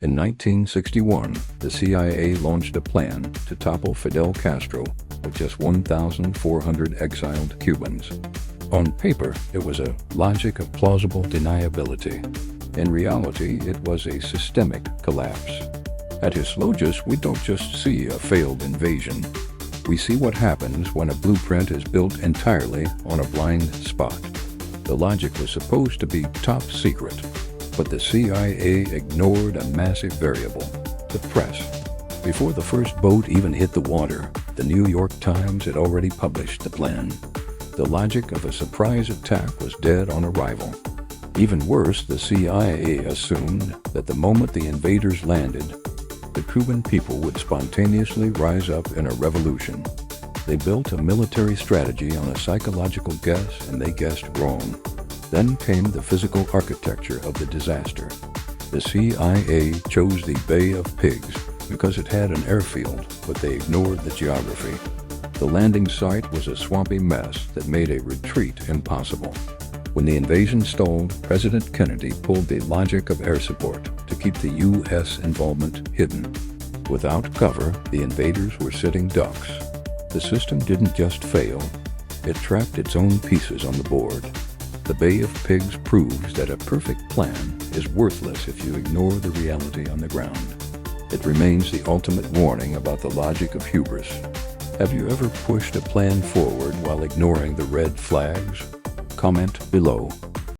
In 1961, the CIA launched a plan to topple Fidel Castro with just 1,400 exiled Cubans. On paper, it was a logic of plausible deniability. In reality, it was a systemic collapse. At Hislogis, we don't just see a failed invasion. We see what happens when a blueprint is built entirely on a blind spot. The logic was supposed to be top secret, but the CIA ignored a massive variable: the press. Before the first boat even hit the water, the New York Times had already published the plan. The logic of a surprise attack was dead on arrival. Even worse, the CIA assumed that the moment the invaders landed, the Cuban people would spontaneously rise up in a revolution. They built a military strategy on a psychological guess, and they guessed wrong. Then came the physical architecture of the disaster. The CIA chose the Bay of Pigs because it had an airfield, but they ignored the geography. The landing site was a swampy mess that made a retreat impossible. When the invasion stalled, President Kennedy pulled the logic of air support to keep the U.S. involvement hidden. Without cover, the invaders were sitting ducks. The system didn't just fail, it trapped its own pieces on the board. The Bay of Pigs proves that a perfect plan is worthless if you ignore the reality on the ground. It remains the ultimate warning about the logic of hubris. Have you ever pushed a plan forward while ignoring the red flags? Comment below.